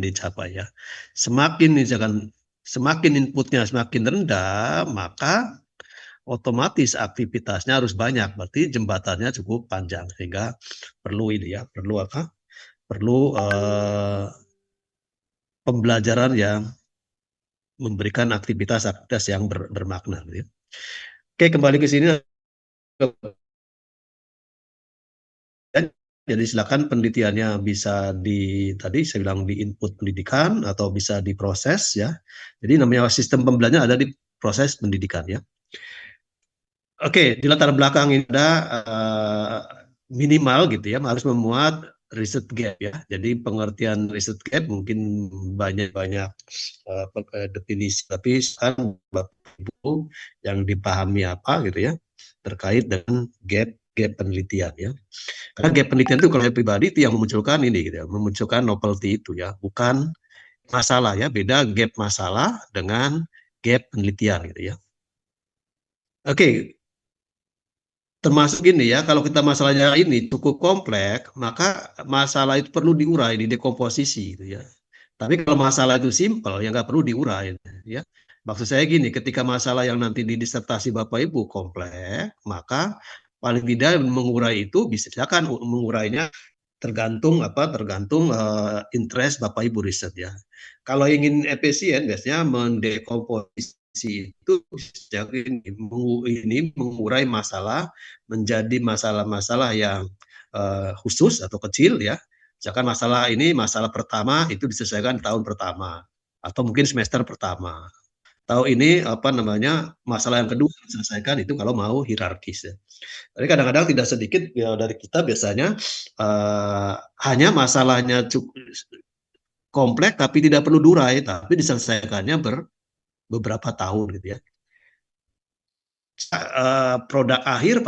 dicapai ya. Semakin inputnya semakin rendah, maka otomatis aktivitasnya harus banyak, berarti jembatannya cukup panjang sehingga perlu ini ya, perlu apa, perlu, pembelajaran yang memberikan aktivitas-aktivitas yang bermakna gitu ya. Oke, kembali ke sini, jadi silakan penelitiannya bisa tadi saya bilang di input pendidikan atau bisa diproses ya. Jadi namanya sistem pembelajaran ada di proses pendidikan ya. Oke, di latar belakang ini ada minimal gitu ya, harus memuat riset gap ya. Jadi pengertian riset gap mungkin banyak-banyak definisi, tapi sekarang Bapak Ibu yang dipahami apa gitu ya terkait dengan gap penelitian ya. Karena gap penelitian itu kalau saya pribadi itu yang memunculkan ini gitu ya, memunculkan novelty itu ya, bukan masalah ya, beda gap masalah dengan gap penelitian gitu ya. Oke, termasuk gini ya, kalau kita masalahnya ini cukup kompleks, maka masalah itu perlu diurai, didekomposisi gitu ya. Tapi kalau masalah itu simpel, ya nggak perlu diurai ya. Maksud saya gini, ketika masalah yang nanti di disertasi Bapak Ibu kompleks, maka paling tidak mengurai itu bisa silakan mengurainya tergantung apa, tergantung interest Bapak Ibu riset ya. Kalau ingin efisien biasanya mendekomposisi itu ini mengurai masalah menjadi masalah-masalah yang khusus atau kecil ya. Misalkan masalah ini masalah pertama itu diselesaikan tahun pertama atau mungkin semester pertama. Tahu ini apa namanya masalah yang kedua diselesaikan itu kalau mau hierarkis ya. Tapi kadang-kadang tidak sedikit ya dari kita biasanya hanya masalahnya kompleks tapi tidak perlu durai, tapi diselesaikannya beberapa tahun gitu ya. Produk akhir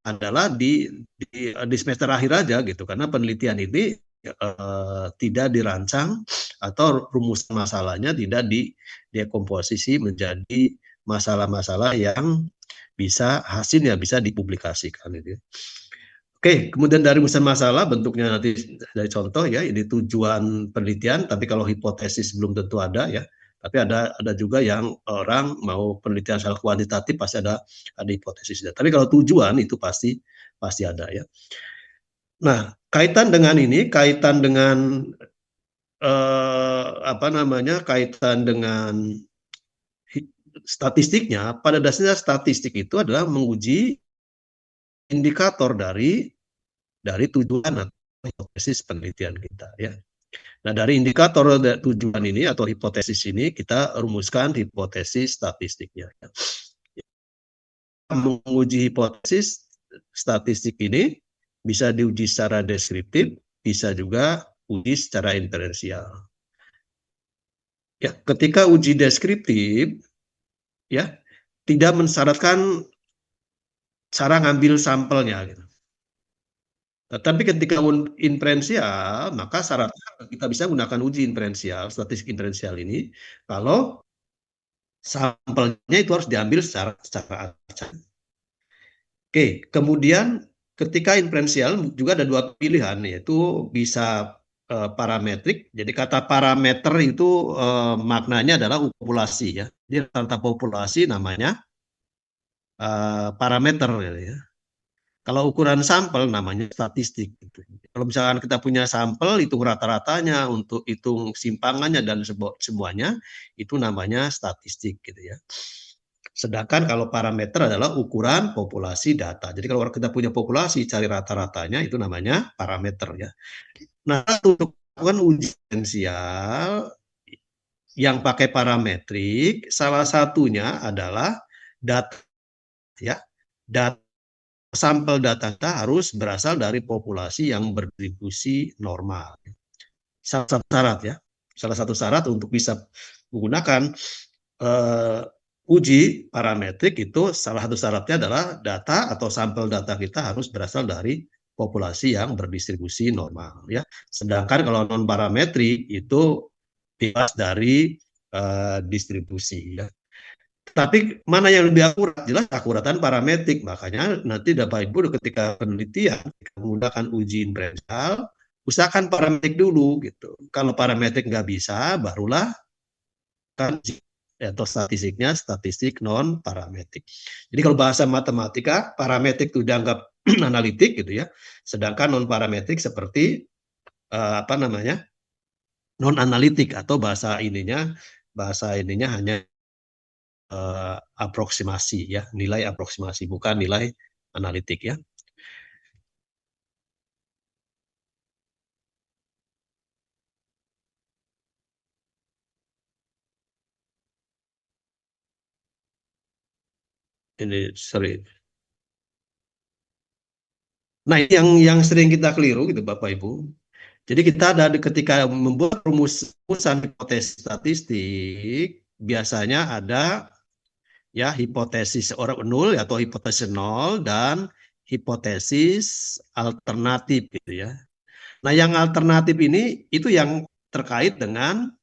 adalah di semester akhir aja gitu, karena penelitian ini tidak dirancang atau rumusan masalahnya tidak didekomposisi menjadi masalah-masalah yang bisa hasilnya bisa dipublikasikan gitu ya. Oke, kemudian dari rumusan masalah bentuknya nanti dari contoh ya, ini tujuan penelitian, tapi kalau hipotesis belum tentu ada ya. Tapi ada juga yang orang mau penelitian secara kuantitatif pasti ada hipotesisnya. Tapi kalau tujuan itu pasti pasti ada ya. Nah, kaitan dengan ini, kaitan dengan apa namanya, kaitan dengan statistiknya, pada dasarnya statistik itu adalah menguji indikator dari tujuan atau hipotesis penelitian kita ya. Nah, dari indikator tujuan ini atau hipotesis ini kita rumuskan hipotesis statistiknya. Menguji hipotesis statistik ini bisa diuji secara deskriptif, bisa juga uji secara inferensial. Ya, ketika uji deskriptif ya tidak mensyaratkan cara ngambil sampelnya gitu. Tetapi ketika inferensial, maka syaratnya kita bisa gunakan uji inferensial, statistik inferensial ini, kalau sampelnya itu harus diambil secara acak. Oke, kemudian ketika inferensial juga ada dua pilihan, yaitu bisa parametrik. Jadi kata parameter itu maknanya adalah populasi ya. Jadi rata populasi namanya parameter gitu ya. Kalau ukuran sampel namanya statistik. Gitu. Kalau misalkan kita punya sampel, hitung rata-ratanya, untuk hitung simpangannya dan semuanya, itu namanya statistik gitu ya. Sedangkan kalau parameter adalah ukuran populasi data. Jadi kalau kita punya populasi, cari rata-ratanya, itu namanya parameter ya. Nah, untuk melakukan uji diferensial yang pakai parametrik, salah satunya adalah data ya. Data sampel data kita harus berasal dari populasi yang berdistribusi normal. Salah satu syarat ya, salah satu syarat untuk bisa menggunakan uji parametrik itu salah satu syaratnya adalah data atau sampel data kita harus berasal dari populasi yang berdistribusi normal ya. Sedangkan kalau non parametrik itu bebas dari distribusi ya. Tapi mana yang lebih akurat? Jelas akuratan parametrik. Makanya nanti Bapak Ibu ketika penelitian menggunakan uji inferensial usahakan parametrik dulu gitu. Kalau parametrik nggak bisa, barulah kan atau statistiknya statistik non parametrik. Jadi kalau bahasa matematika, parametrik itu dianggap analitik gitu ya, sedangkan non parametrik seperti apa namanya non analitik atau bahasa ininya hanya aproksimasi ya, nilai aproksimasi bukan nilai analitik ya. Ini sorry. Nah, yang sering kita keliru gitu Bapak Ibu. Jadi kita ada ketika membuat rumusan hipotesis statistik, biasanya ada ya hipotesis orang nol atau hipotesis nol dan hipotesis alternatif gitu ya. Nah, yang alternatif ini itu yang terkait dengan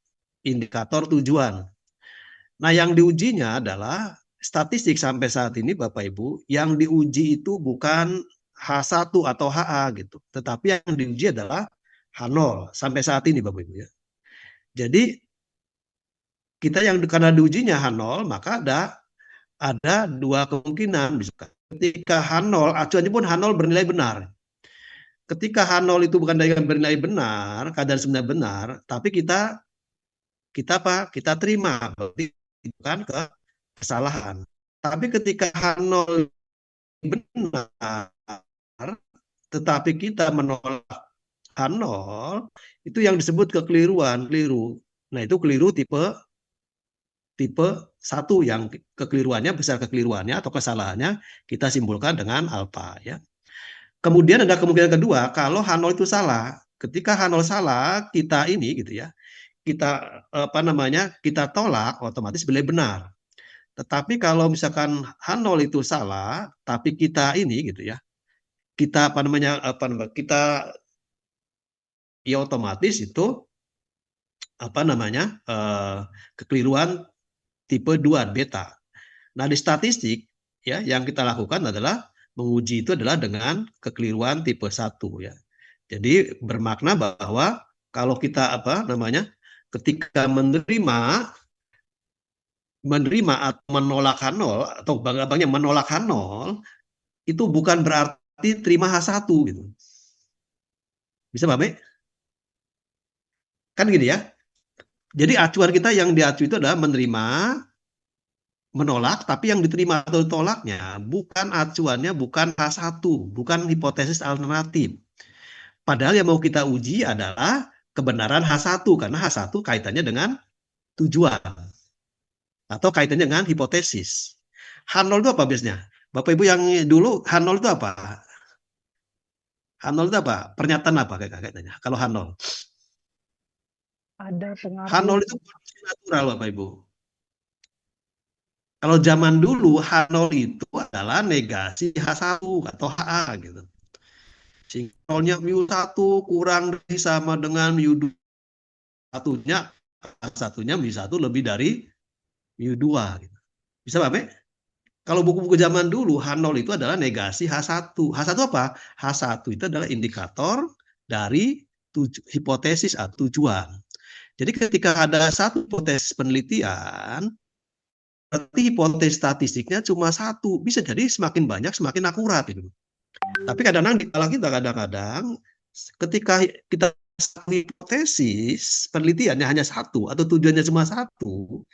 indikator tujuan. Nah, yang diujinya adalah statistik sampai saat ini Bapak Ibu, yang diuji itu bukan H1 atau HA gitu, tetapi yang diuji adalah H0 sampai saat ini Bapak Ibu ya. Jadi kita yang karena diujinya H0 maka ada dua kemungkinan bisa. Ketika H0 acuannya pun H0 bernilai benar. Ketika H0 itu bukan dengan bernilai benar, kadar sebenarnya benar, tapi kita apa? Kita terima berarti itu kan kesalahan. Tapi ketika H0 benar, tetapi kita menolak H0, itu yang disebut kekeliruan, keliru. Nah, itu keliru tipe tipe 1 yang kekeliruannya besar kekeliruannya atau kesalahannya kita simpulkan dengan alfa ya. Kemudian ada kemungkinan kedua, kalau H0 itu salah. Ketika H0 salah, kita ini gitu ya, kita apa namanya? Kita tolak otomatis beliau benar. Tetapi kalau misalkan H0 itu salah, tapi kita ini gitu ya, kita apa namanya? Kita ya otomatis itu apa namanya? Kekeliruan tipe 2 beta. Nah, di statistik ya yang kita lakukan adalah menguji itu adalah dengan kekeliruan tipe 1 ya. Jadi bermakna bahwa kalau kita apa namanya? Ketika menerima atau menolak H0 atau bang menolak H0 itu bukan berarti terima H1 gitu. Bisa Pak Be? Kan gini ya. Jadi acuan kita yang diacu itu adalah menerima, menolak, tapi yang diterima atau ditolaknya bukan acuannya bukan H1, bukan hipotesis alternatif. Padahal yang mau kita uji adalah kebenaran H1 karena H1 kaitannya dengan tujuan atau kaitannya dengan hipotesis. H0 itu apa biasanya? Bapak Ibu yang dulu H0 itu apa? H0 itu apa? Pernyataan apa kaitannya? Kalau H0? Ada pengaruh. H0 itu kondisi natural Bapak Ibu. Kalau zaman dulu H0 itu adalah negasi H1 atau HA gitu. Sehingga mu1 kurang dari sama dengan mu2 satunya satunya mu1 lebih dari mu2 gitu. Bisa Pak Be? Kalau buku-buku zaman dulu H0 itu adalah negasi H1. H1 apa? H1 itu adalah indikator dari hipotesis atau tujuan. Jadi ketika ada satu hipotesis penelitian, berarti hipotesis statistiknya cuma satu. Bisa jadi semakin banyak semakin akurat gitu. Tapi kadang-kadang di kepala kita kadang-kadang ketika kita hipotesis penelitiannya hanya satu atau tujuannya cuma satu,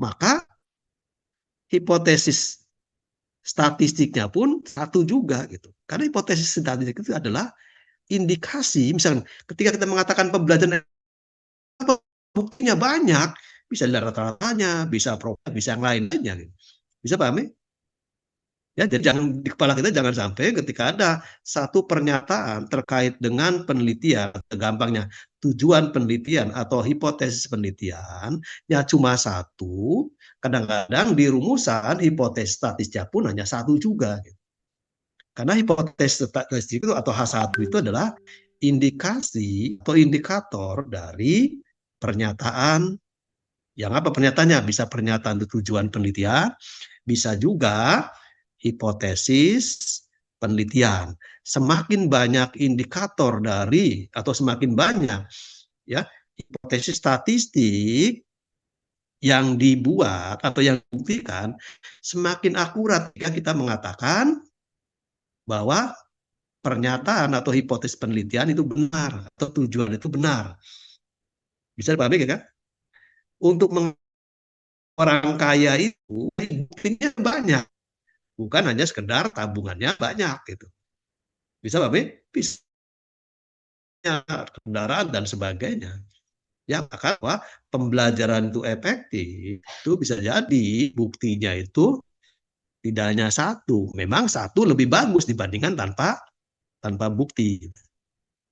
maka hipotesis statistiknya pun satu juga gitu. Karena hipotesis statistik itu adalah indikasi, misalnya ketika kita mengatakan pembelajaran buktinya banyak, bisa dari rata-ratanya, bisa problem, bisa yang lain-lainnya. Gitu. Bisa pahami? Ya, jadi jangan di kepala kita jangan sampai ketika ada satu pernyataan terkait dengan penelitian, gampangnya tujuan penelitian atau hipotesis penelitian, ya cuma satu, kadang-kadang di rumusan hipotesis statistiknya pun hanya satu juga. Gitu. Karena hipotesis statistik itu atau H1 itu adalah indikasi atau indikator dari pernyataan yang apa pernyataannya? Bisa pernyataan tujuan penelitian, bisa juga hipotesis penelitian. Semakin banyak indikator dari atau semakin banyak ya hipotesis statistik yang dibuat atau yang dibuktikan, semakin akurat jika kita mengatakan bahwa pernyataan atau hipotesis penelitian itu benar atau tujuan itu benar. Bisa dipahami kan? Untuk orang kaya itu buktinya banyak, bukan hanya sekedar tabungannya banyak gitu. Bisa Pak? Bisa kendaraan dan sebagainya. Ya, maka bahwa pembelajaran itu efektif itu bisa jadi buktinya itu tidak hanya satu. Memang satu lebih bagus dibandingkan tanpa bukti.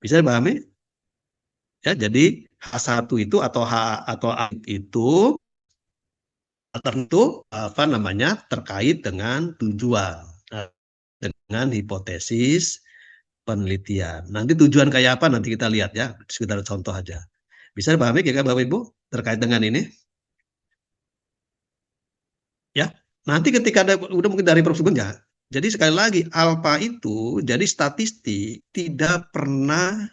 Bisa dipahami? Ya, jadi H1 itu atau H atau A itu tertentu apa namanya terkait dengan tujuan, dengan hipotesis penelitian. Nanti tujuan kayak apa nanti kita lihat ya, sekedar contoh aja. Bisa dipahami ya Bapak Ibu terkait dengan ini? Ya. Nanti ketika ada udah mungkin dari Prof. Sugeng ya. Jadi sekali lagi alfa itu jadi statistik tidak pernah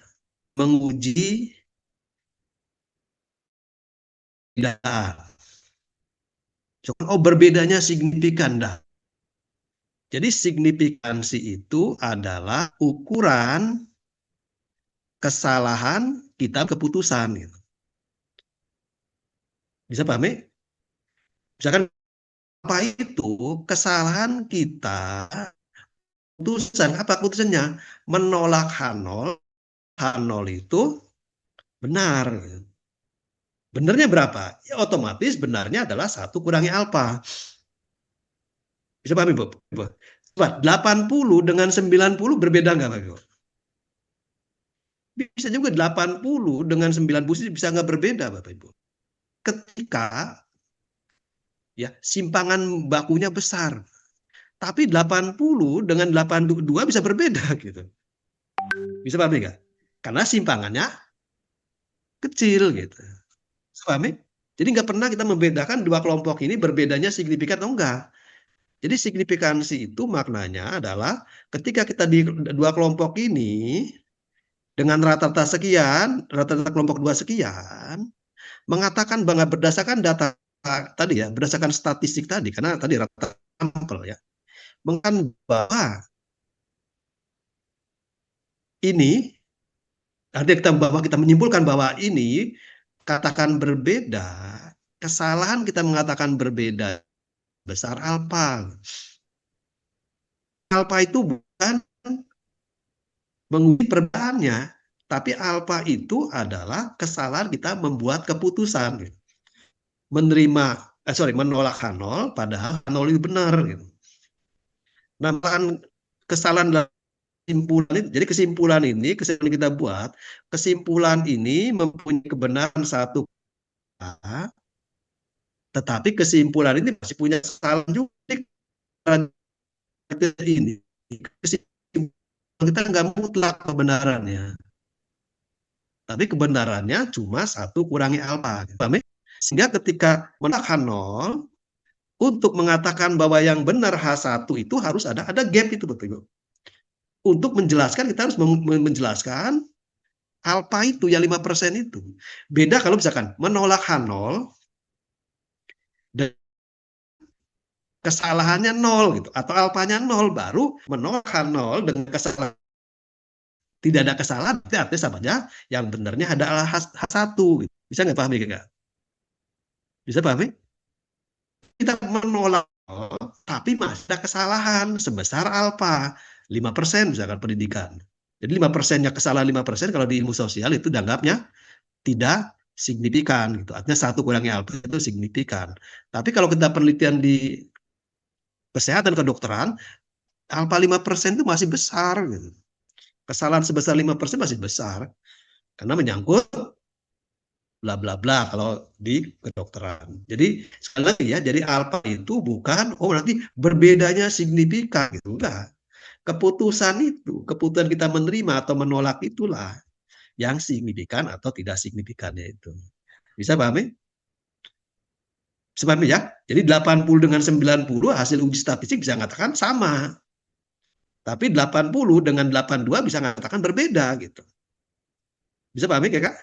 menguji data. Oh berbedanya signifikan dah. Jadi signifikansi itu adalah ukuran kesalahan kita keputusan. Gitu. Bisa pahami? Misalkan apa itu kesalahan kita keputusan apa keputusannya menolak H0 H0 itu benar. Benarnya berapa? Ya otomatis benarnya adalah 1 kurangi alfa. Bisa pahami, Bu? 80 dengan 90 berbeda nggak, Pak Ibu? Bisa juga 80 dengan 90 bisa nggak berbeda, Bapak Ibu. Ketika ya simpangan bakunya besar. Tapi 80 dengan 82 bisa berbeda gitu. Bisa pahami nggak? Karena simpangannya kecil gitu. Bisa pahami? Jadi nggak pernah kita membedakan dua kelompok ini berbedanya signifikan atau enggak. Jadi signifikansi itu maknanya adalah ketika kita di dua kelompok ini dengan rata-rata sekian, rata-rata kelompok dua sekian, mengatakan bahwa berdasarkan data tadi ya, berdasarkan statistik tadi, karena tadi rata sampel ya, mengatakan bahwa ini, bahwa kita menyimpulkan bahwa ini katakan berbeda, kesalahan kita mengatakan berbeda besar alfa. Alfa itu bukan menguji perbedaannya, tapi alfa itu adalah kesalahan kita membuat keputusan. Gitu. Menolak H0 padahal H0 itu benar. Gitu. Nah, kesalahan dalam kesimpulan ini, jadi kesimpulan kita buat, kesimpulan ini mempunyai kebenaran satu, tetapi kesimpulan ini masih punya kesalahan juga ini. Kesimpulan kita nggak mutlak kebenarannya. Tapi kebenarannya cuma 1 kurangi alfa. Sehingga ketika menolak H0, untuk mengatakan bahwa yang benar H1 itu harus ada gap itu betul. Untuk menjelaskan kita harus menjelaskan alfa itu yang 5% itu. Beda kalau misalkan menolak H0 dan kesalahannya 0 gitu atau alfanya 0 baru menolak H0 dengan kesalahan tidak ada kesalahan artinya sama aja yang benarnya adalah H1 gitu. Bisa nggak pahami Kak? Bisa pahami? Kita menolak tapi masih ada kesalahan sebesar alfa 5% misalkan pendidikan. Jadi 5%-nya kesalahan 5% kalau di ilmu sosial itu dianggapnya tidak signifikan gitu. Artinya 1 kurangi alfa itu signifikan. Tapi kalau kita penelitian di kesehatan kedokteran, alfa 5% itu masih besar gitu. Kesalahan sebesar 5% masih besar karena menyangkut bla bla bla kalau di kedokteran. Jadi sekali lagi ya, jadi alfa itu bukan nanti berbedanya signifikan gitu. Enggak. Keputusan kita menerima atau menolak itulah yang signifikan atau tidak signifikannya itu. Bisa pahami? Bisa pahami ya? Jadi 80 dengan 90 hasil uji statistik bisa mengatakan sama. Tapi 80 dengan 82 bisa mengatakan berbeda gitu. Bisa pahami ya Kak?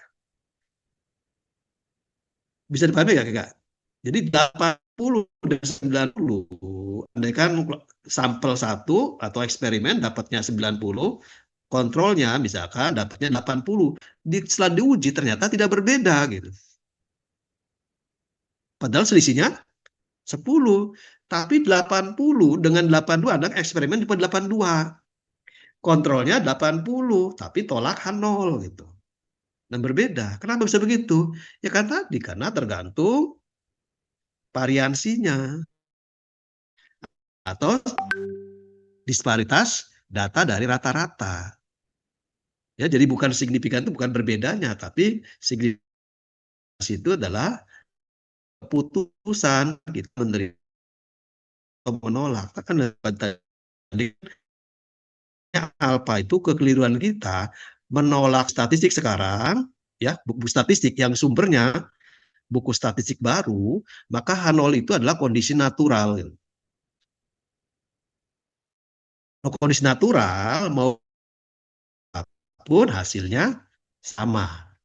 Bisa dipahami ya Kak? Jadi 80 dan 90, andaikan sampel satu atau eksperimen dapatnya 90, kontrolnya misalkan dapatnya 80. Setelah diuji ternyata tidak berbeda gitu. Padahal selisihnya 10. Tapi 80 dengan 82 adalah eksperimen tipe 82. Kontrolnya 80, tapi tolak H0 gitu. Dan berbeda. Kenapa bisa begitu? Ya kan tadi, karena tergantung variansinya atau disparitas data dari rata-rata. Ya, jadi bukan signifikan itu bukan berbedanya, tapi signifikan itu adalah keputusan kita menerima atau menolak. Kan tadi alfa itu kekeliruan kita menolak statistik sekarang, ya buku statistik yang sumbernya buku statistik baru, maka H0 itu adalah kondisi natural. Kondisi natural maupun hasilnya sama.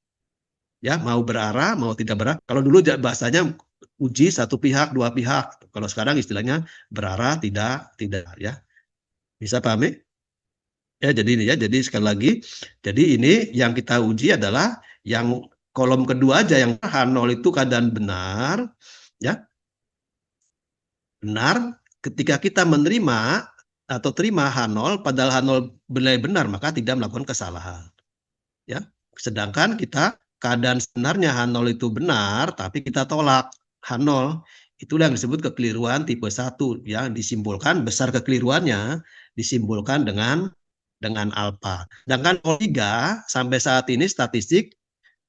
Ya, mau berarah, mau tidak berarah. Kalau dulu bahasanya uji satu pihak, dua pihak. Kalau sekarang istilahnya berarah, tidak ya. Bisa pahami? Ya, jadi ini ya. Jadi sekali lagi, jadi ini yang kita uji adalah yang kolom kedua aja yang H0 itu keadaan benar, ya. Benar ketika kita menerima atau terima H0 padahal H0 benar, maka tidak melakukan kesalahan. Ya. Sedangkan kita keadaan sebenarnya H0 itu benar, tapi kita tolak H0. Itulah yang disebut kekeliruan tipe 1 yang disimbolkan besar kekeliruannya disimbolkan dengan alfa. Sedangkan 3 sampai saat ini statistik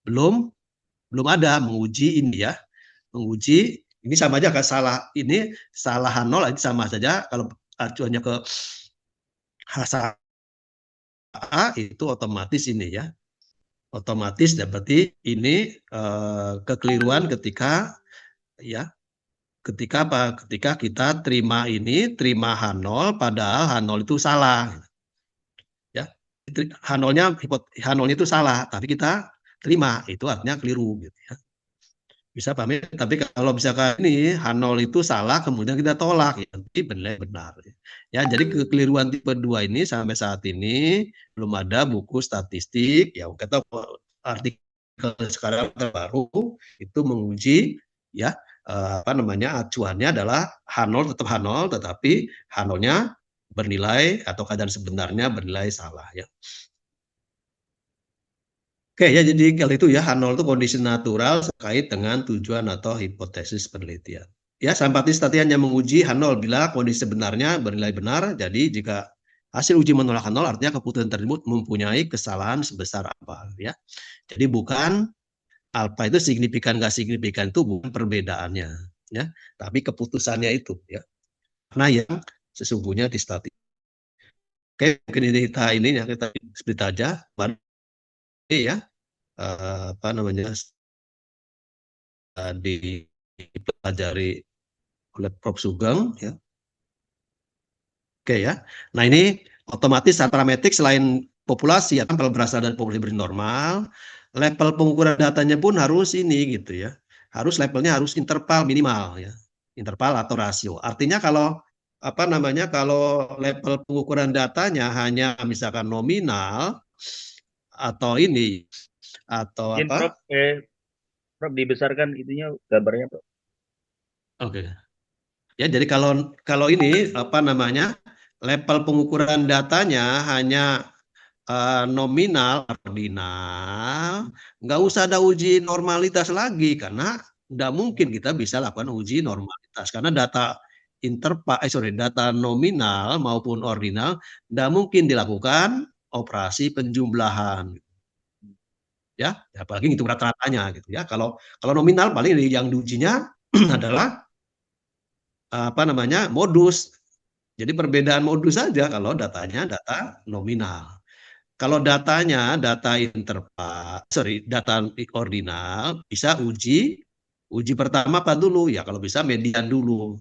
belum ada menguji ini ya. Menguji ini sama aja kan salah ini salah H0 ini sama saja kalau acuannya ke H1A itu otomatis ini ya. Otomatis berarti ini kekeliruan ketika ya ketika apa? Ketika kita terima H0 padahal H0 itu salah. Ya. H0-nya H0 itu salah, tapi kita terima, itu artinya keliru gitu ya. Bisa paham ya? Tapi kalau misalkan ini H0 itu salah kemudian kita tolak ya, nanti benar. Ya, jadi kekeliruan tipe 2 ini sampai saat ini belum ada buku statistik ya kita artikel sekarang terbaru itu menguji ya apa namanya acuannya adalah H0 tetap H0 tetapi H0-nya bernilai atau keadaan sebenarnya bernilai salah ya. Oke ya, jadi kalau itu ya H0 itu kondisi natural terkait dengan tujuan atau hipotesis penelitian. Ya, saintis tadi hanya menguji H0 bila kondisi sebenarnya bernilai benar. Jadi jika hasil uji menolak H0 artinya keputusan tersebut mempunyai kesalahan sebesar apa ya. Jadi bukan alfa itu signifikan nggak signifikan itu bukan perbedaannya ya, tapi keputusannya itu ya. Karena yang sesungguhnya di statistik. Oke, mungkin ini ya kita split aja. Mari ya apa namanya dipelajari oleh Prof. Sugeng ya. Oke ya. Nah ini otomatis parametrik selain populasi ya kalau berasal dari populasi normal, level pengukuran datanya pun harus ini gitu ya. Harus levelnya harus interval minimal ya. Interval atau rasio. Artinya kalau apa namanya kalau level pengukuran datanya hanya misalkan nominal atau ini atau Izin Prof, apa? Prof dibesarkan itunya gambarnya Prof. Oke. Ya, jadi kalau ini apa namanya level pengukuran datanya hanya nominal, ordinal, nggak usah ada uji normalitas lagi karena nggak mungkin kita bisa lakukan uji normalitas karena data data nominal maupun ordinal nggak mungkin dilakukan operasi penjumlahan, ya, apalagi itu rata-ratanya gitu ya. Kalau nominal paling yang diujinya adalah apa namanya modus. Jadi perbedaan modus saja kalau datanya data nominal. Kalau datanya data data ordinal bisa uji pertama apa dulu ya kalau bisa median dulu.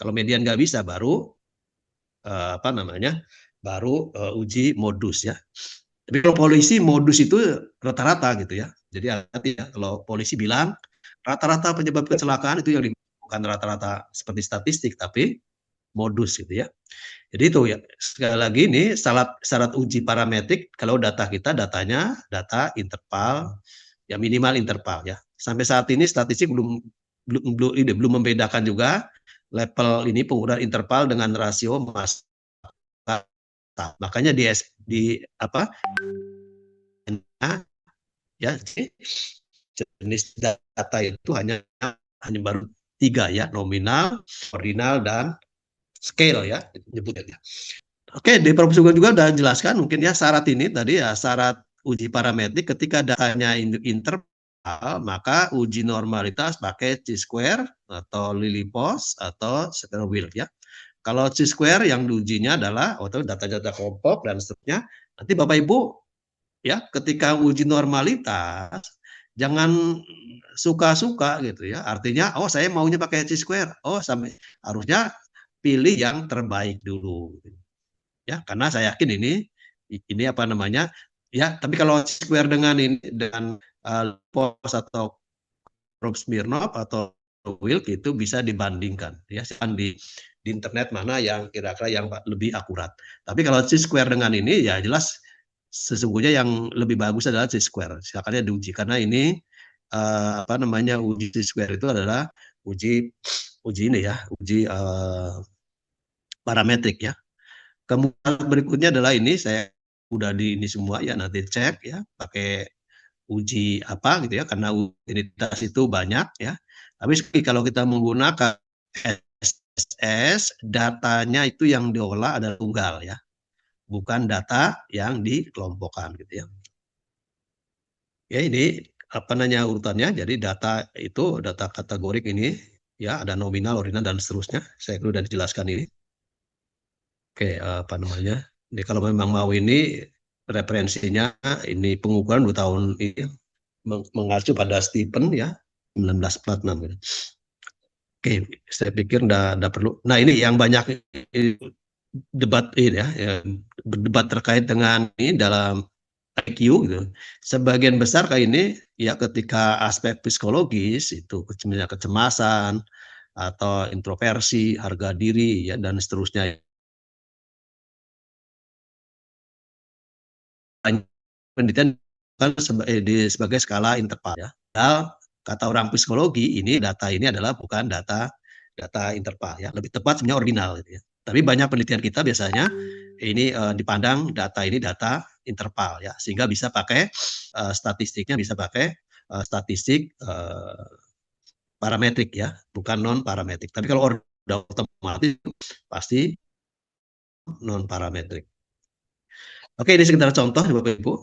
Kalau median nggak bisa baru apa namanya baru uji modus ya. Tapi kalau polisi modus itu rata-rata gitu ya. Jadi hati ya kalau polisi bilang rata-rata penyebab kecelakaan itu yang bukan rata-rata seperti statistik tapi modus gitu ya. Jadi itu ya sekali lagi ini syarat uji parametrik kalau datanya data interval ya minimal interval ya. Sampai saat ini statistik belum membedakan juga level ini penggunaan interval dengan rasio massa. Makanya di apa ya jenis data itu hanya baru 3 ya, nominal, ordinal dan scale ya nyebutnya. Oke, di Prof juga udah jelaskan mungkin ya syarat ini tadi ya syarat uji parametrik ketika datanya interval maka uji normalitas pakai chi-square atau Lilliposs atau square wheel ya. Kalau chi-square yang diujinya adalah data-data kelompok dan seterusnya. Nanti Bapak Ibu ya ketika uji normalitas jangan suka-suka gitu ya. Artinya saya maunya pakai chi-square. Sampai harusnya pilih yang terbaik dulu. Ya, karena saya yakin ini apa namanya? Ya, tapi kalau square dengan POS atau Rob Smirnov atau Wilk itu bisa dibandingkan ya di internet mana yang kira-kira yang lebih akurat. Tapi kalau C-square dengan ini ya jelas sesungguhnya yang lebih bagus adalah C-square. Silakan diuji karena ini apa namanya uji C-square itu adalah uji ini ya, uji parametrik ya. Kemudian berikutnya adalah ini saya udah di ini semua ya nanti cek ya pakai uji apa gitu ya karena unitas itu banyak ya. Tapi kalau kita menggunakan SSS datanya itu yang diolah adalah tunggal ya, bukan data yang dikelompokkan gitu ya. Ya ini apa namanya urutannya. Jadi data itu data kategorik ini ya ada nominal, ordinal dan seterusnya. Saya sudah dijelaskan ini. Oke, apa namanya? Jadi kalau memang mau ini referensinya ini pengukuran 2 tahun ini mengacu pada Stephen ya 1946 gitu. Oke, saya pikir enggak perlu. Nah, ini yang banyak debat ini ya, berdebat terkait dengan ini dalam IQ gitu. Sebagian besar kayak ini ya ketika aspek psikologis itu kecemasan atau introversi, harga diri ya dan seterusnya. Penelitian kan sebagai skala interval ya. Padahal kata orang psikologi data ini adalah bukan data interval ya, lebih tepat sebenarnya ordinal gitu ya. Tapi banyak penelitian kita biasanya ini dipandang data ini data interval ya, sehingga bisa pakai statistiknya bisa pakai statistik parametrik ya, bukan non parametrik. Tapi kalau udah otomatis pasti non parametrik. Oke, ini sekedar contoh Bapak Ibu.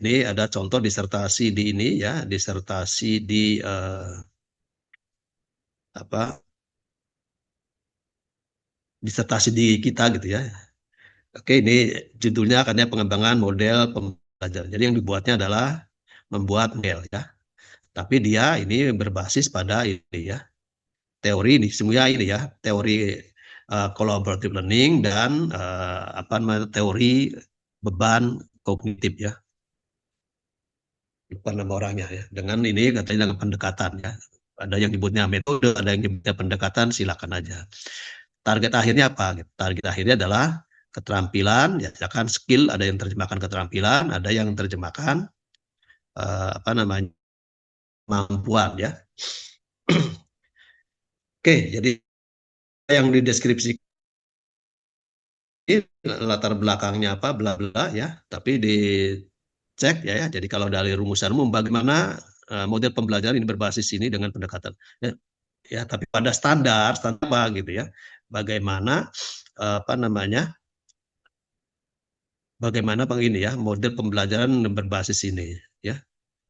Ini ada contoh disertasi di ini ya, disertasi di apa? Disertasi di kita gitu ya. Oke, ini judulnya katanya pengembangan model pembelajaran. Jadi yang dibuatnya adalah membuat model ya. Tapi dia ini berbasis pada ini ya, teori ini semuanya ini ya, teori collaborative learning dan apa namanya teori beban kognitif ya. Lupa nama orangnya ya. Dengan ini katanya dengan pendekatan ya. Ada yang nyebutnya metode, ada yang nyebutnya pendekatan, silakan aja. Target akhirnya apa? Target akhirnya adalah keterampilan, ya silakan skill, ada yang terjemahkan keterampilan, ada yang terjemahkan apa namanya kemampuan ya. Oke, jadi yang di deskripsi ini latar belakangnya apa, bla bla ya, tapi dicek ya. Jadi kalau dari rumusan umum bagaimana model pembelajaran ini berbasis ini dengan pendekatan. Ya, tapi pada standar apa gitu ya. Bagaimana apa namanya? Bagaimana ini ya, model pembelajaran berbasis ini ya.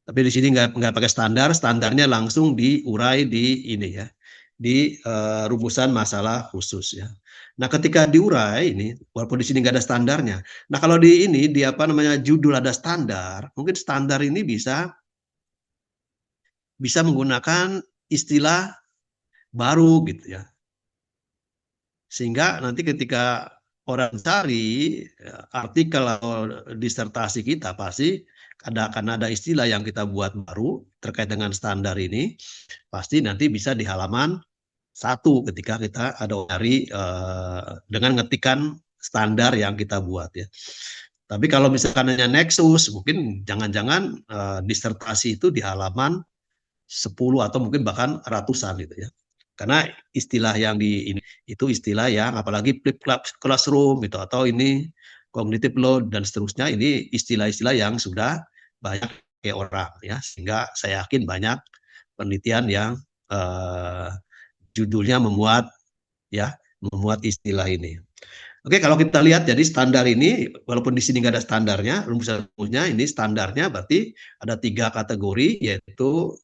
Tapi di sini nggak pakai standar, standarnya langsung diurai di ini ya, di rumusan masalah khusus ya. Nah, ketika diurai ini, walaupun di sini nggak ada standarnya. Nah, kalau di ini, di apa namanya judul ada standar, mungkin standar ini bisa menggunakan istilah baru gitu ya. Sehingga nanti ketika orang cari artikel atau disertasi kita pasti akan ada istilah yang kita buat baru terkait dengan standar ini, pasti nanti bisa di halaman 1 ketika kita ada dari dengan ngetikan standar yang kita buat ya. Tapi kalau misalkan hanya Nexus, mungkin jangan-jangan disertasi itu di halaman 10 atau mungkin bahkan ratusan gitu ya. Karena istilah yang di ini itu istilah yang apalagi flip classroom gitu atau ini cognitive load dan seterusnya, ini istilah-istilah yang sudah banyak kayak orang ya, sehingga saya yakin banyak penelitian yang judulnya memuat istilah ini. Oke, kalau kita lihat jadi standar ini, walaupun di sini nggak ada standarnya, rumusnya ini standarnya berarti ada 3 kategori, yaitu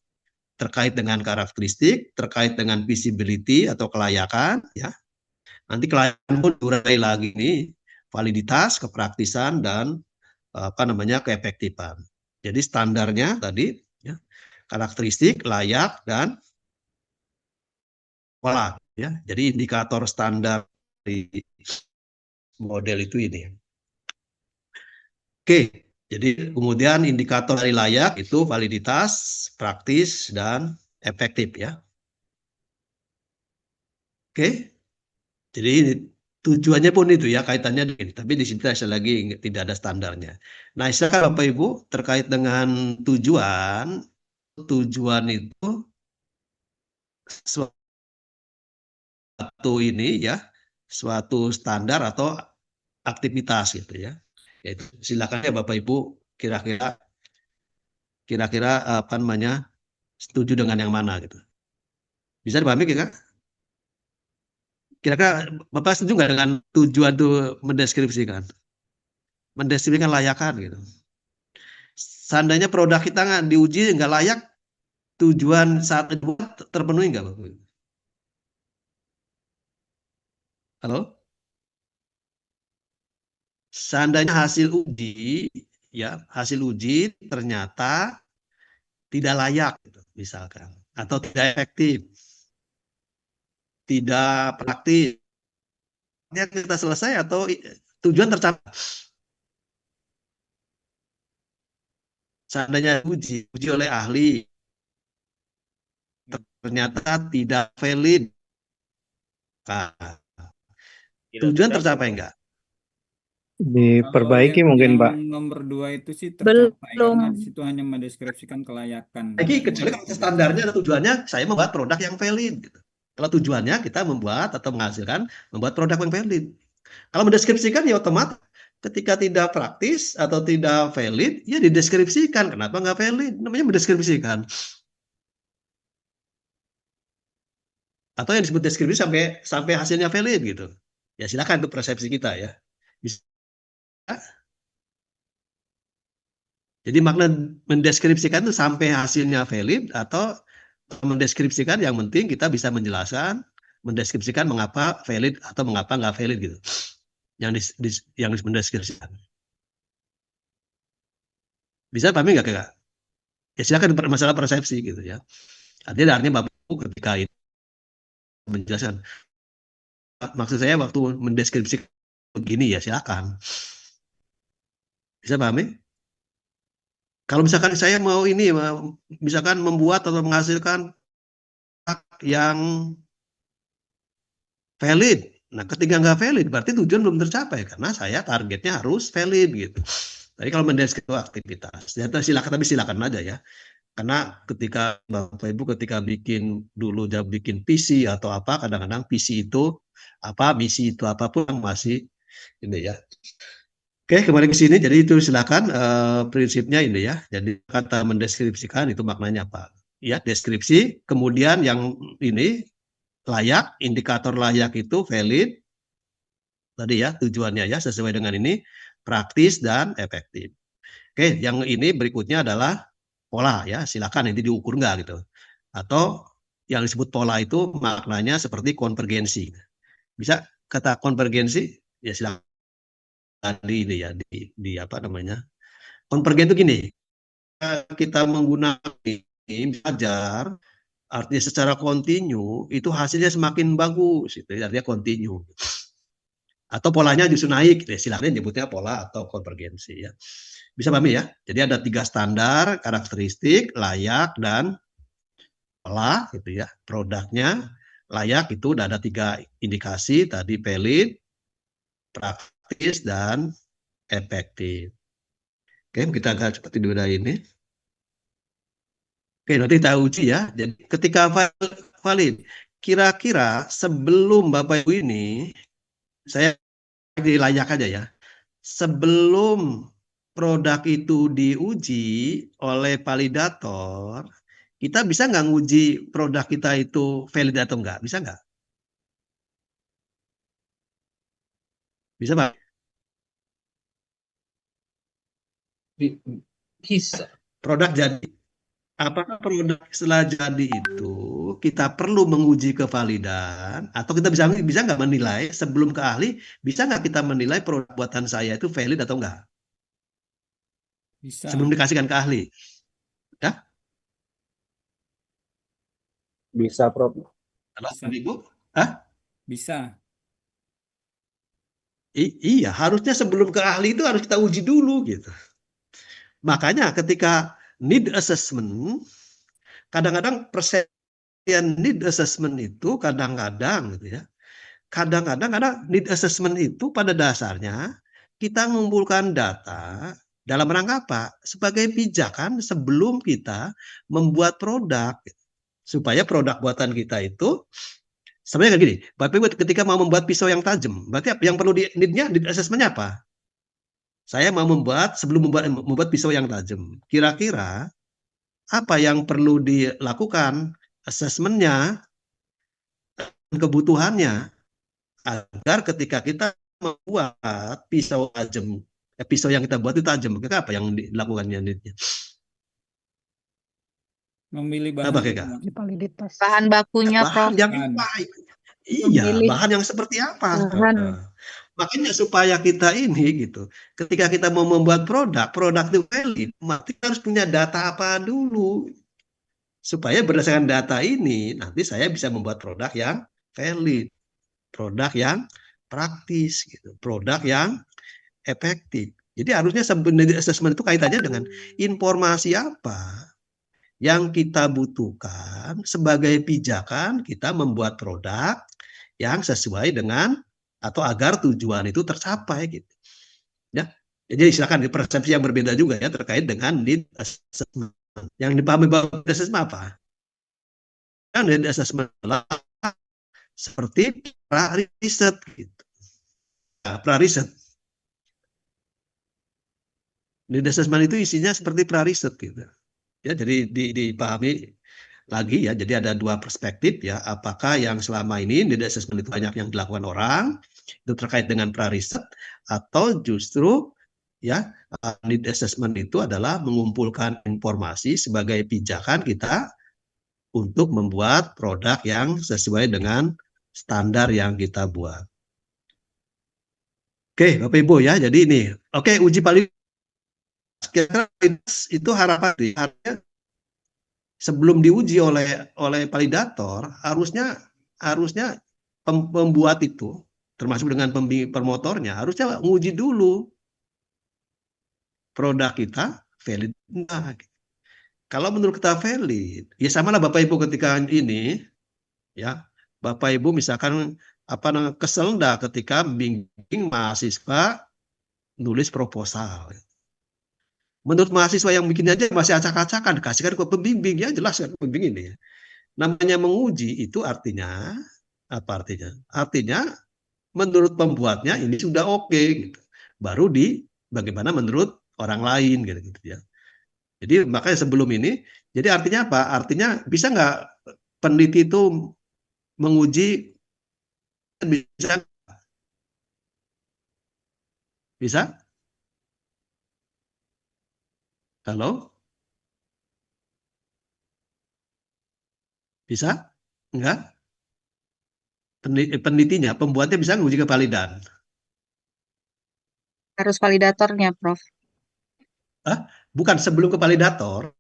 terkait dengan karakteristik, terkait dengan visibility atau kelayakan, ya. Nanti kelayakan pun diurai lagi nih, validitas, kepraktisan, dan keefektifan. Jadi standarnya tadi, ya, karakteristik, layak, dan pola, ya. Jadi indikator standar di model itu ini. Oke, jadi kemudian indikator dari layak itu validitas, praktis, dan efektif ya. Oke, jadi tujuannya pun itu ya, kaitannya dengan, tapi di sini saya lagi tidak ada standarnya. Nah, silakan Bapak Ibu terkait dengan tujuan itu suatu ini ya, suatu standar atau aktivitas gitu ya. Yaitu silakan ya Bapak Ibu kira-kira apa namanya setuju dengan yang mana gitu. Bisa dipahami kira-kira? Kira-kira Bapak setuju nggak dengan tujuan itu mendeskripsikan layakan gitu. Seandainya produk kita nggak diuji nggak layak, tujuan saat dibuat terpenuhi nggak Bapak? Halo? Seandainya hasil uji ternyata tidak layak gitu, misalkan, atau tidak efektif, tidak praktis, kita selesai atau tujuan tercapai. Seandainya uji oleh ahli ternyata tidak valid, nah, tujuan tercapai enggak? Diperbaiki mungkin Pak. Nomor 2 itu sih tercapai karena di situ hanya mendeskripsikan kelayakan. Kecuali kalau standarnya atau tujuannya saya membuat produk yang valid gitu. Kalau tujuannya kita membuat atau menghasilkan membuat produk yang valid. Kalau mendeskripsikan ya otomatis ketika tidak praktis atau tidak valid ya dideskripsikan. Kenapa nggak valid? Namanya mendeskripsikan. Atau yang disebut deskripsi sampai hasilnya valid gitu. Ya silakan itu persepsi kita ya. Bisa. Jadi makna mendeskripsikan itu sampai hasilnya valid atau mendeskripsikan yang penting kita bisa menjelaskan, mendeskripsikan mengapa valid atau mengapa nggak valid gitu. Yang mendeskripsikan. Bisa pahami nggak Kak? Ya silakan masalah persepsi gitu ya. Artinya Bapak ketika itu menjelaskan, maksud saya waktu mendeskripsikan begini ya silakan. Bisa pahami? Kalau misalkan saya mau ini, misalkan membuat atau menghasilkan yang valid. Nah, ketika nggak valid, berarti tujuan belum tercapai karena saya targetnya harus valid gitu. Tapi kalau mendeskripsikan aktivitas, ya silakan, tapi silakan aja ya. Karena ketika Bapak Ibu bikin PC atau apa, kadang-kadang PC itu apa, misi itu apapun masih ini ya. Oke, kembali ke sini. Jadi itu silakan prinsipnya ini ya. Jadi kata mendeskripsikan itu maknanya apa? Ya, deskripsi. Kemudian yang ini layak, indikator layak itu valid. Tadi ya tujuannya ya sesuai dengan ini, praktis dan efektif. Oke, yang ini berikutnya adalah pola ya. Silakan nanti diukur nggak gitu. Atau yang disebut pola itu maknanya seperti konvergensi. Bisa kata konvergensi ya silakan. Tadi ini ya di apa namanya konvergen itu gini, kita menggunakan ini belajar artinya secara kontinu itu hasilnya semakin bagus itu artinya kontinu. atau polanya justru naik, silakan nyebutnya pola atau konvergensi ya. Bisa pahami ya? Jadi ada 3 standar, karakteristik, layak, dan pola gitu ya. Produknya layak itu udah ada 3 indikasi tadi, valid, praktis, dan efektif. Oke, kita agak seperti dulu ini. Oke, nanti kita uji ya. Jadi ketika valid, kira-kira sebelum Bapak Ibu ini, saya layak aja ya. Sebelum produk itu diuji oleh validator, kita bisa nggak nguji produk kita itu valid atau enggak? Bisa nggak? Bisa, Pak? Bisa. Produk jadi. Apakah produk setelah jadi itu kita perlu menguji kevalidan atau kita bisa nggak menilai sebelum ke ahli, bisa nggak kita menilai produk buatan saya itu valid atau enggak Bisa. sebelum dikasihkan ke ahli? Ya? Bisa, Prof. Halo, Bisa. Ibu? Hah? Bisa. Iya, harusnya sebelum ke ahli itu harus kita uji dulu gitu. Makanya ketika need assessment, kadang-kadang persepsian need assessment itu kadang-kadang gitu ya. Kadang-kadang karena need assessment itu pada dasarnya kita mengumpulkan data dalam rangka apa? Sebagai pijakan sebelum kita membuat produk. Supaya produk buatan kita itu sebenarnya kayak gini, Bapak Ibu ketika mau membuat pisau yang tajam, berarti yang perlu need assessment-nya apa? Saya mau sebelum membuat pisau yang tajam. Kira-kira apa yang perlu dilakukan assessment-nya, kebutuhannya agar ketika kita membuat pisau tajam, pisau yang kita buat itu tajam, maka apa yang dilakukannya? Memilih Apa bahan. Keka? Validitas. Bahan bakunya, Bahan Prof. yang Bahan. baik. Iya, Memilih bahan yang seperti apa? bahan. Makanya supaya kita ini gitu, ketika kita mau membuat produk itu valid, maka kita harus punya data apa dulu. Supaya berdasarkan data ini, nanti saya bisa membuat produk yang valid, produk yang praktis, gitu, produk yang efektif. Jadi harusnya sebenarnya assessment itu kaitannya dengan informasi apa yang kita butuhkan sebagai pijakan kita membuat produk yang sesuai dengan atau agar tujuan itu tercapai gitu. Ya. Jadi silakan di persepsi yang berbeda juga ya terkait dengan need assessment. Yang dipahami bahwa assessment apa? Yang need assessment adalah seperti pra riset gitu. Nah, pra riset. Need assessment itu isinya seperti pra riset gitu. Ya, jadi dipahami lagi ya. Jadi ada 2 perspektif ya. Apakah yang selama ini need assessment itu banyak yang dilakukan orang itu terkait dengan pra riset atau justru ya need assessment itu adalah mengumpulkan informasi sebagai pijakan kita untuk membuat produk yang sesuai dengan standar yang kita buat. Oke, Bapak Ibu ya. Jadi ini, oke uji validitas itu harapannya sebelum diuji oleh validator harusnya pembuat itu termasuk dengan promotornya harusnya menguji dulu produk kita valid enggak. Kalau menurut kita valid, ya sama lah Bapak Ibu ketika ini ya Bapak Ibu misalkan kesel enggak ketika bimbing mahasiswa nulis proposal. Menurut mahasiswa yang bikin aja masih acak-acakan, kasihkan ke pembimbing ya jelas kan pembimbing ini ya. Namanya menguji itu artinya apa artinya? Artinya menurut pembuatnya ini sudah oke gitu. Baru bagaimana menurut orang lain gitu ya. Jadi makanya sebelum ini, jadi artinya apa? Artinya bisa nggak peneliti itu menguji bisa? Bisa? Halo? Bisa? Enggak? Penelitinya, pembuatnya bisa menguji kevalidan. Harus validatornya, Prof. Bukan sebelum ke validator.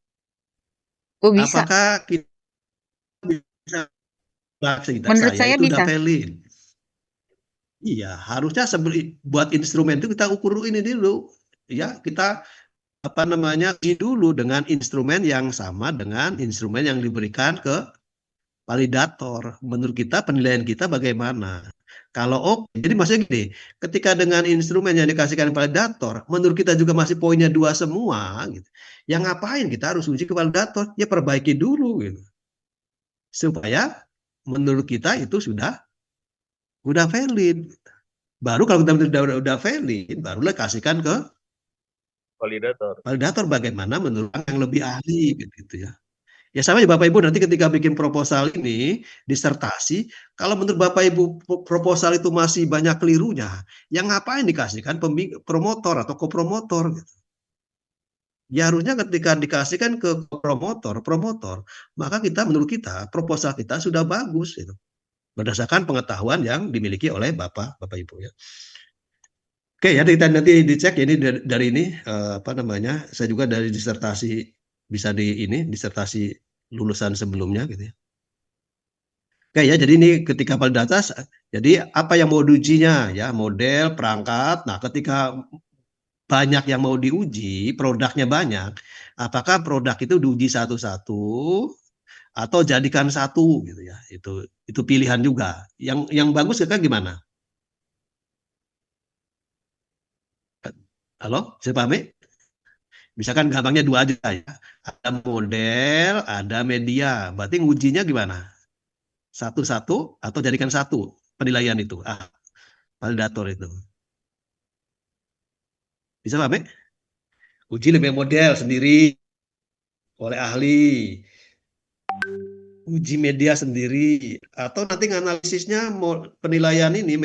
Oh, bisa. Apakah kita bisa Menurut saya saya itu udah bisa. valid? Iya, harusnya buat instrumen itu kita ukur ini dulu, ya kita apa namanya uji dulu dengan instrumen yang sama dengan instrumen yang diberikan ke validator. Menurut kita penilaian kita bagaimana? Kalau oke, jadi maksudnya gini, ketika dengan instrumen yang dikasihkan validator, menurut kita juga masih poinnya 2 semua, gitu. Yang ngapain kita harus uji ke validator? Ya perbaiki dulu, gitu. Supaya menurut kita itu sudah valid. Baru kalau kita udah valid, barulah kasihkan ke Validator. validator bagaimana menurut yang lebih ahli, gitu ya. Ya sama ya Bapak Ibu nanti ketika bikin proposal ini, disertasi, kalau menurut Bapak Ibu proposal itu masih banyak kelirunya, yang ngapain dikasihkan promotor atau kopromotor gitu. Ya harusnya ketika dikasihkan ke promotor, maka menurut kita proposal kita sudah bagus gitu. Berdasarkan pengetahuan yang dimiliki oleh Bapak Ibu ya. Oke ya nanti dicek ya, ini dari ini apa namanya? Saya juga dari disertasi bisa disertasi lulusan sebelumnya gitu ya. Oke ya, jadi ini ketika validatas, jadi apa yang mau diujinya ya, model, perangkat. Nah, ketika banyak yang mau diuji, produknya banyak, apakah produk itu diuji satu-satu atau jadikan satu gitu ya. Itu pilihan juga. Yang bagus kan gimana? Halo, saya pahami? Misalkan gampangnya 2 aja ya. Ada model, ada media. Berarti ngujinya gimana? Satu-satu atau jadikan satu penilaian itu? Validator itu. Bisa pahami? Uji lebih model sendiri oleh ahli. Uji media sendiri. Atau nanti analisisnya penilaian ini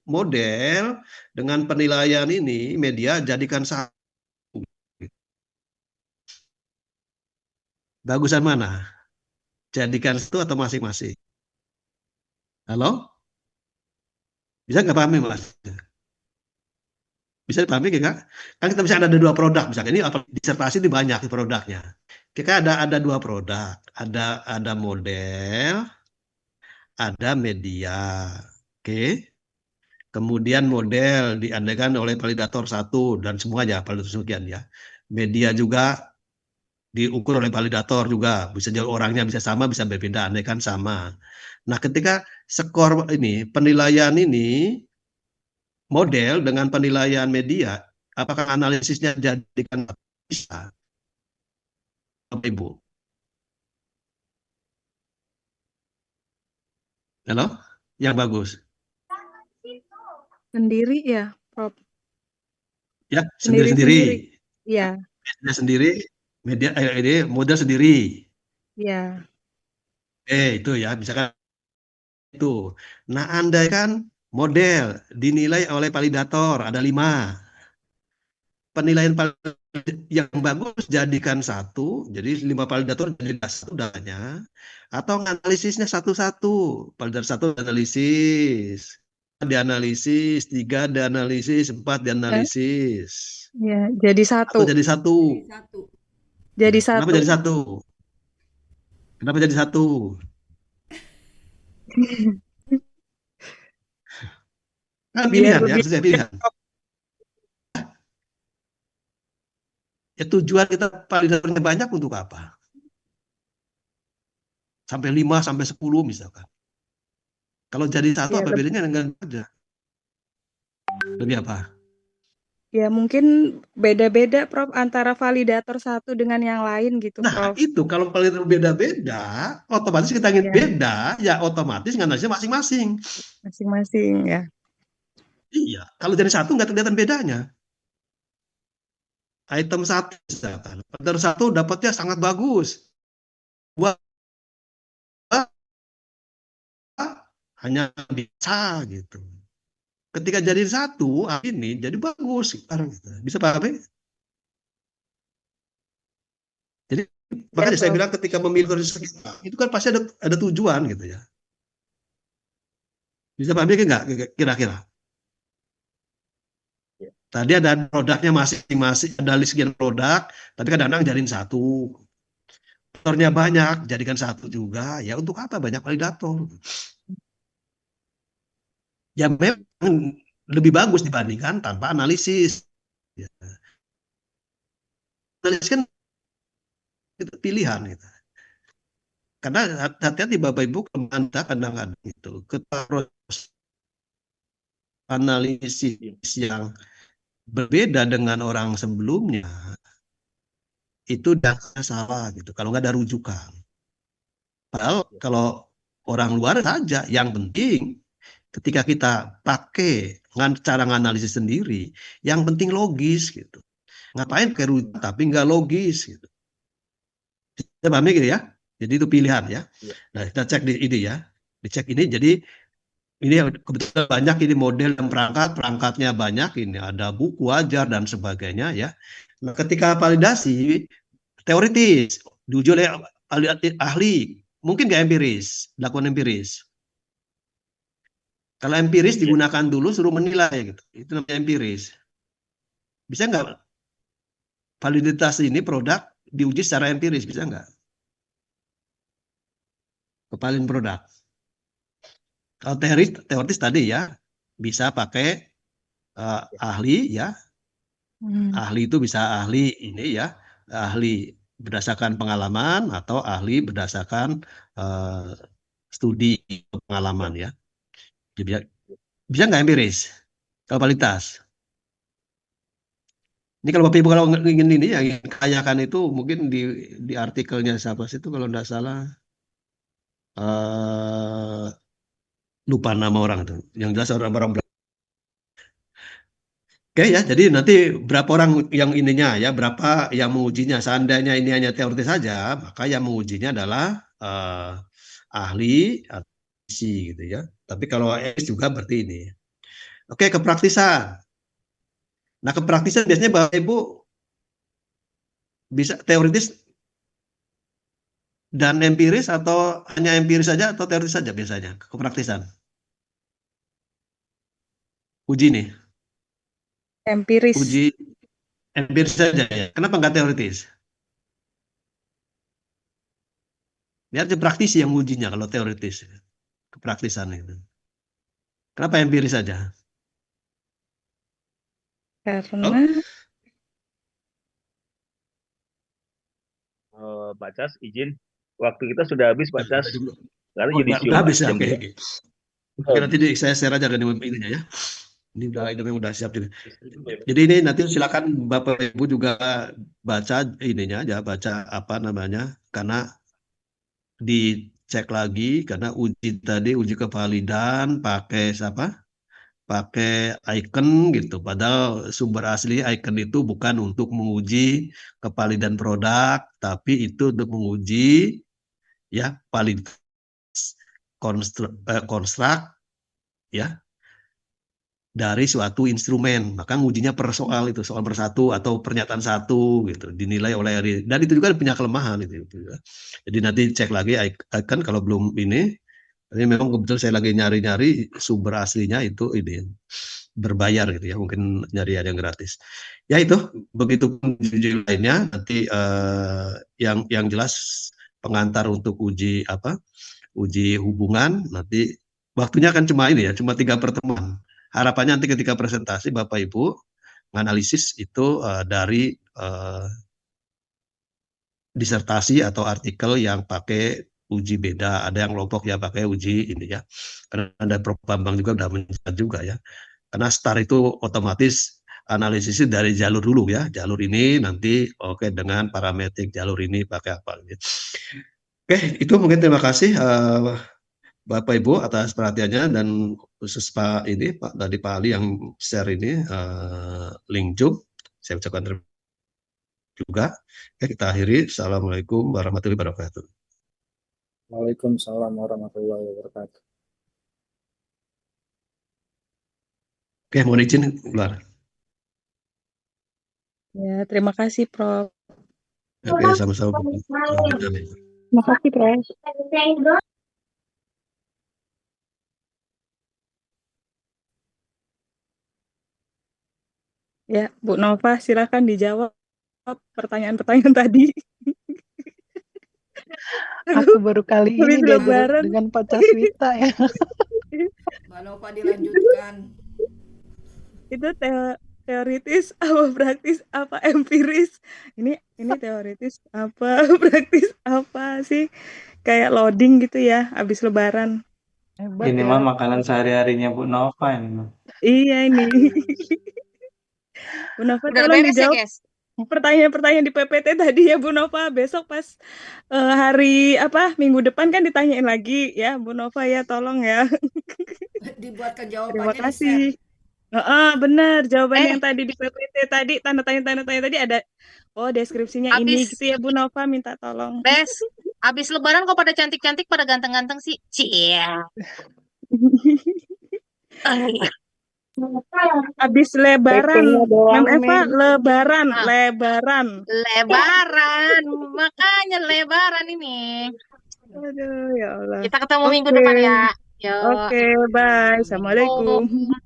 model dengan penilaian ini media jadikan satu. Bagusan mana? Jadikan satu atau masing-masing? Halo? Bisa nggak pahami Mas? Bisa dipahami nggak? Kan kita bisa ada 2 produk misalnya. Ini disertasi ini banyak produknya. Kita ada 2 produk. Ada model, ada media. Oke. Kemudian model diandaikan oleh validator 1 dan semuanya validator sekian ya. Media juga diukur oleh validator juga. Bisa jadi orangnya bisa sama, bisa berbeda, andaikan sama. Nah, ketika skor ini, penilaian ini model dengan penilaian media, apakah analisisnya jadikan bisa? Bapak Ibu. Halo? Yang bagus. Sendiri ya, Prof. Ya, Sendiri-sendiri. sendiri-sendiri. Iya, Media sendiri, ini model sendiri. iya. Itu ya, misalkan itu. Nah, andaikan model dinilai oleh validator ada 5. Penilaian yang bagus jadikan satu, jadi 5 validator jadi satu datanya, atau analisisnya satu-satu. Validator 1 dianalisis, 3 dianalisis, 4 dianalisis. Ya, jadi Atau satu. jadi satu. Jadi Kenapa satu. jadi satu? Kenapa jadi satu? Kan Biar pilihan ya, lebih harus saya pilihan. Ya tujuan kita validatornya banyak untuk apa? Sampai 5, sampai 10 misalkan. Kalau jadi satu ya, apa bedanya dengan aja? Lebih apa? ya mungkin beda-beda Prof antara validator satu dengan yang lain gitu Nah, Prof. itu kalau validator beda-beda, otomatis kita ingin Ya, beda, ya otomatis analisnya masing-masing. masing-masing ya. Iya, kalau jadi satu nggak kelihatan bedanya. Item 1 misalkan, validator 1 dapatnya sangat bagus. 2 hanya bisa gitu. Ketika jadi satu, ini jadi bagus sekarang gitu. Bisa paham? Jadi Ya, makanya saya Prof. bilang ketika memilih research itu kan pasti ada tujuan gitu ya. Bisa pahami nggak kira-kira? Tadi ada produknya masing-masing, ada list sekian produk, tapi kadang-kadang jadiin satu. Validatornya banyak, jadikan satu juga. Ya untuk apa banyak validator? Ya memang lebih bagus dibandingkan tanpa analisis. Ya. Analisis kan itu pilihan gitu. Karena hati-hati Bapak Ibu Anda kadang-kadang itu proses analisis yang berbeda dengan orang sebelumnya itu dasarnya salah gitu. Kalau nggak ada rujukan. Padahal kalau orang luar saja, yang penting ketika kita pakai cara nganalisis sendiri, yang penting logis gitu. Ngapain pakai rujukan tapi nggak logis gitu. Kita pahami gitu ya. Jadi itu pilihan ya. Iya. Nah kita cek di ini ya. Dicek ini jadi ini kebetulan banyak ini model yang perangkatnya banyak ini ada buku ajar dan sebagainya ya. Nah, ketika validasi teoritis diuji oleh ahli mungkin nggak empiris, dilakukan empiris. Kalau empiris digunakan dulu suruh menilai gitu, itu namanya empiris. Bisa nggak validitas ini produk diuji secara empiris, bisa nggak? Kepalin produk. Kalau teoritis tadi ya bisa pakai ahli ya. Ahli itu bisa ahli ini ya, ahli berdasarkan pengalaman atau ahli berdasarkan studi pengalaman ya. Jadi bisa nggak empiris? Kalau kualitas. Ini kalau Bapak Ibu kalau ingin ini yang kayakan itu mungkin di artikelnya siapa sih itu kalau tidak salah lupa nama orang itu. Yang jelas orang-orang. Oke ya, jadi nanti berapa orang yang ininya ya, berapa yang mengujinya. Seandainya ini hanya teoritis saja, maka yang mengujinya adalah ahli atau isi gitu ya. Tapi kalau etis juga berarti ini. Oke, kepraktisan. Nah, kepraktisan biasanya Bapak Ibu bisa teoritis dan empiris atau hanya empiris saja atau teoritis saja biasanya kepraktisan. Uji nih. Empiris. Uji empiris saja ya. Kenapa nggak teoritis? Biar praktisi yang ujinya kalau teoritis. Kepraktisan itu. Kenapa empiris saja? Karena Pak Cas, izin. Waktu kita sudah habis, Pak Cas. Karena udah habis ya. jam Oke. 2. Oke, nanti saya share aja dengan ininya ya. Ini udah siap juga. Jadi ini nanti silakan Bapak Ibu juga baca ininya aja, baca apa namanya, karena dicek lagi karena uji kevalidan pakai siapa? Pakai icon gitu. Padahal sumber asli icon itu bukan untuk menguji kevalidan produk, tapi itu untuk menguji ya validitas konstruk ya dari suatu instrumen. Maka ngujinya per soal itu, soal per satu atau pernyataan satu gitu, dinilai oleh dan itu juga punya kelemahan itu. Jadi nanti cek lagi icon kalau belum ini. Ini memang kebetulan saya lagi nyari-nyari sumber aslinya itu ini berbayar gitu ya, mungkin nyari ada yang gratis. Ya itu, begitu uji lainnya nanti yang jelas pengantar untuk uji uji hubungan nanti waktunya kan cuma ini ya, cuma 3 pertemuan. Harapannya nanti ketika presentasi Bapak Ibu menganalisis itu dari disertasi atau artikel yang pakai uji beda, ada yang kelompok yang pakai uji ini ya. Karena ada Prof Bambang juga udah menjelaskan juga ya. Karena STAR itu otomatis analisisnya dari jalur dulu ya. Jalur ini nanti oke dengan parametrik jalur ini pakai apa gitu. Oke, itu mungkin terima kasih Bapak Ibu atas perhatiannya dan khusus Pak ini Pak tadi Pak Ali yang share ini link Zoom. Saya ucapkan terima kasih juga. Oke, kita akhiri. Assalamualaikum warahmatullahi wabarakatuh. Waalaikumsalam warahmatullahi wabarakatuh. Oke, mohon izin keluar. ya, terima kasih Prof. Oke, sama-sama. Terima kasih Prof. Ya, Bu Nova, silakan dijawab pertanyaan-pertanyaan tadi. Aku baru kali ini Habis diajar Lebaran. dengan Pak Caswita ya. Mbak Nova dilanjutkan. Itu teoritis apa praktis apa empiris? Ini teoritis apa praktis apa sih? Kayak loading gitu ya, habis lebaran. Hebat Ini ya. mah makanan sehari-harinya Bu Nova ini mah. Iya ini. Aduh. Bu Nova Udah tolong beres ya, dijawab guys? pertanyaan-pertanyaan di PPT tadi ya Bu Nova. Besok pas hari apa minggu depan kan ditanyain lagi ya Bu Nova ya, tolong ya. Dibuatkan Terima jawabannya di-share. kasih. Benar jawaban Eh, yang tadi di PPT tadi tanda tanya tadi ada. Oh deskripsinya ini habis gitu ya Bu Nova, minta tolong. habis lebaran kok pada cantik-cantik, pada ganteng-ganteng sih. Cie. Habis lebaran, PP-nya doang Mem Eva nih. lebaran, Ah, lebaran. lebaran. Makanya lebaran ini. Aduh ya Allah. Kita ketemu minggu Oke, depan ya. Yo. oke, bye. Assalamualaikum. Assalamualaikum.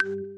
Pak.